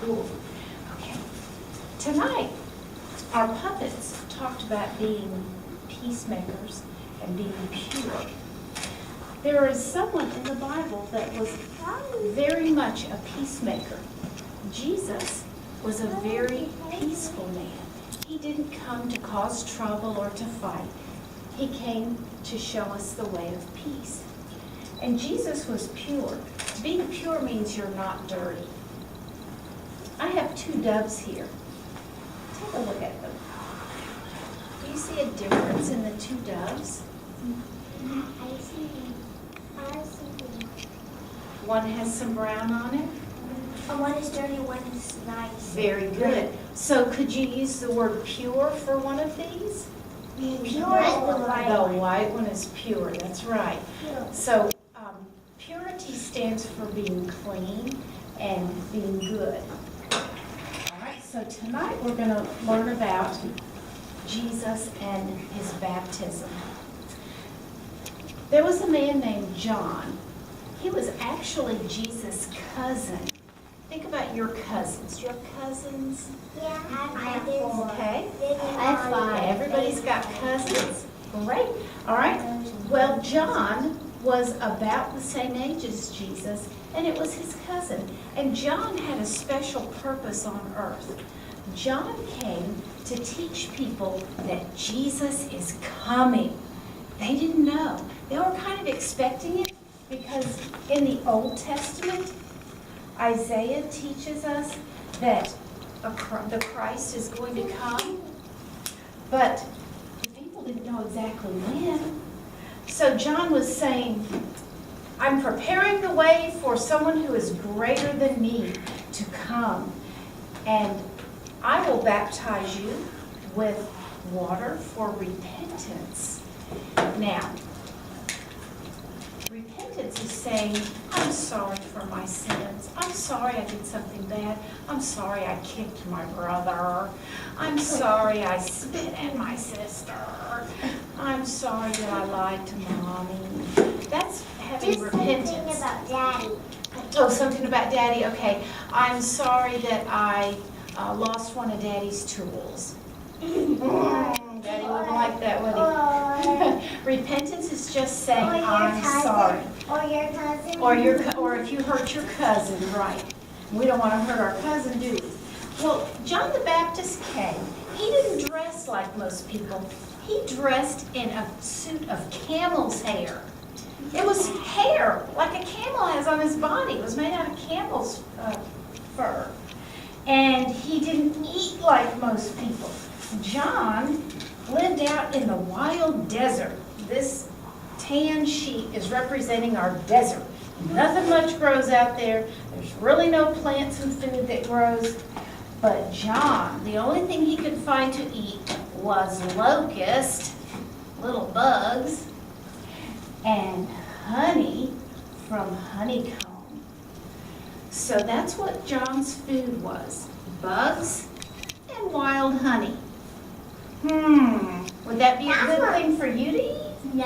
pure. Okay. Tonight, our puppets talked about being peacemakers and being pure. There is someone in the Bible that was very much a peacemaker. Jesus was a very peaceful man. He didn't come to cause trouble or to fight. He came to show us the way of peace. And Jesus was pure. Being pure means you're not dirty. I have 2 doves here. Take a look at them. Do you see a difference in the 2 doves? I see. One has some brown on it. One is dirty, one is nice. Very good. So could you use the word pure for one of these? Pure is the white The one. white one is pure, that's right. So purity stands for being clean and being good. All right, so tonight we're going to learn about Jesus and his baptism. There was a man named John. He was actually Jesus' cousin. Think about your cousins. Do you have cousins? Yeah, I have 4. Okay. I have 5. Everybody's got cousins. Great. All right. Well, John was about the same age as Jesus, and it was his cousin. And John had a special purpose on earth. John came to teach people that Jesus is coming. They didn't know. They were kind of expecting it because in the Old Testament, Isaiah teaches us that the Christ is going to come, but the people didn't know exactly when. So John was saying, I'm preparing the way for someone who is greater than me to come, and I will baptize you with water for repentance. Now, repentance is saying, I'm sorry for my sins. I'm sorry I did something bad. I'm sorry I kicked my brother. I'm sorry I spit at my sister. I'm sorry that I lied to Mommy. That's having Just repentance. something about Daddy. Oh, something about Daddy. Okay. I'm sorry that I lost one of Daddy's tools. Daddy wouldn't like that, would he? Repentance is just saying, Or your I'm cousin. sorry. Or your cousin. Or if you hurt your cousin, right. We don't want to hurt our cousin, do we? Well, John the Baptist came. He didn't dress like most people. He dressed in a suit of camel's hair. It was hair, like a camel has on his body. It was made out of camel's fur. And he didn't eat like most people. John lived out in the wild desert. This tan sheet is representing our desert. Nothing much grows out there. There's really no plants and food that grows. But John, the only thing he could find to eat was locust, little bugs, and honey from honeycomb. So that's what John's food was, bugs and wild honey. Would that be a good thing for you to eat? No.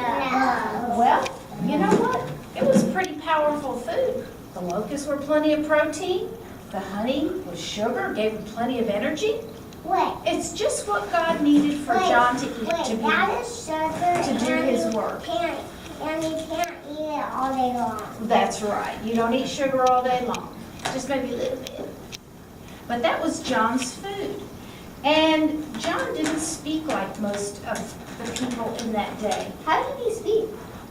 Well, you know what? It was pretty powerful food. The locusts were plenty of protein. The honey was sugar, gave him plenty of energy. Wait. It's just what God needed for John to eat, that is sugar to do and his you work. And you can't eat it all day long. That's right. You don't eat sugar all day long. Just maybe a little bit. But that was John's food. And John didn't speak like most of the people in that day. How did he speak?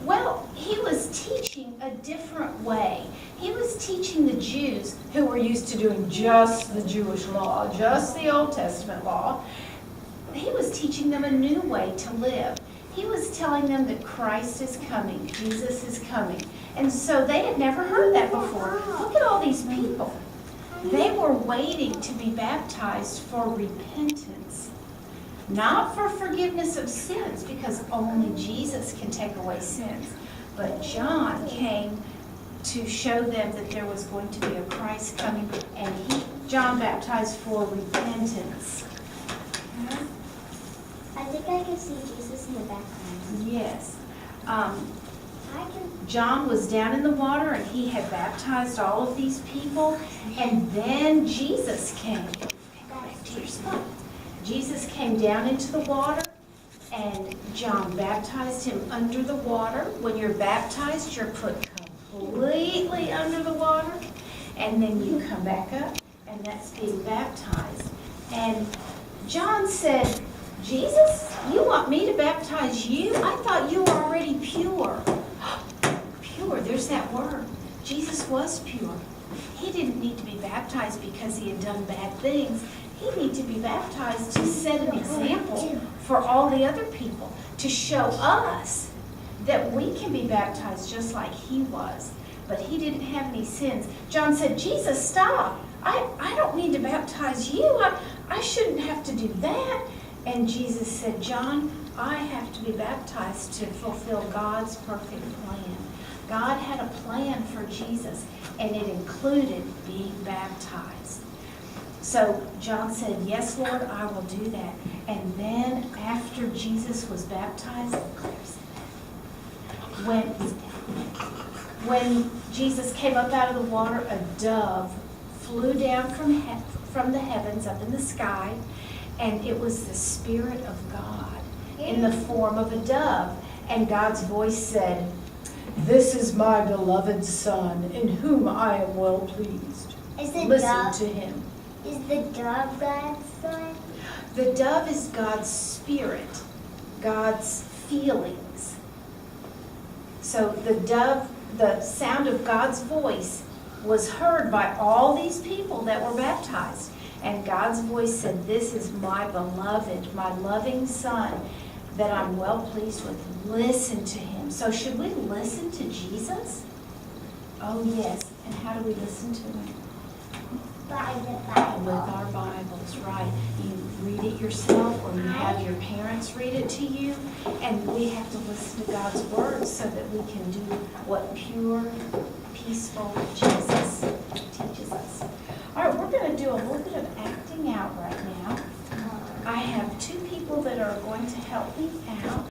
Well, he was teaching a different way. He was teaching the Jews who were used to doing just the Jewish law, just the Old Testament law. He was teaching them a new way to live. He was telling them that Christ is coming, Jesus is coming. And so they had never heard that before. Look at all these people. They were waiting to be baptized for repentance. Not for forgiveness of sins, because only Jesus can take away sins. But John came to show them that there was going to be a Christ coming, and John baptized for repentance. I think I can see Jesus in the background. Yes. John was down in the water and he had baptized all of these people. And then Jesus came. Go back to your spot. Jesus came down into the water and John baptized him under the water. When you're baptized, you're put completely under the water. And then you come back up, and that's being baptized. And John said, Jesus, you want me to baptize you? I thought you were already pure. Pure, there's that word. Jesus was pure. He didn't need to be baptized because he had done bad things. He needed to be baptized to set an example for all the other people, to show us that we can be baptized just like he was. But he didn't have any sins. John said, Jesus, stop. I don't need to baptize you. I shouldn't have to do that. And Jesus said, John, I have to be baptized to fulfill God's perfect plan. God had a plan for Jesus, and it included being baptized. So John said, yes, Lord, I will do that. And then after Jesus was baptized, when Jesus came up out of the water, a dove flew down from the heavens up in the sky, and it was the Spirit of God in the form of a dove. And God's voice said, this is my beloved Son, in whom I am well pleased. Listen to him. Is the dove God's son? The dove is God's spirit, God's feelings. So the dove, the sound of God's voice was heard by all these people that were baptized. And God's voice said, this is my beloved, my loving Son that I'm well pleased with. Listen to him. So should we listen to Jesus? Oh, yes. And how do we listen to him? By the Bible. With our Bibles, right. You read it yourself, or you have your parents read it to you. And we have to listen to God's word so that we can do what pure, peaceful Jesus teaches us. All right, we're going to do a little bit of acting out right now. I have two people that are going to help me out.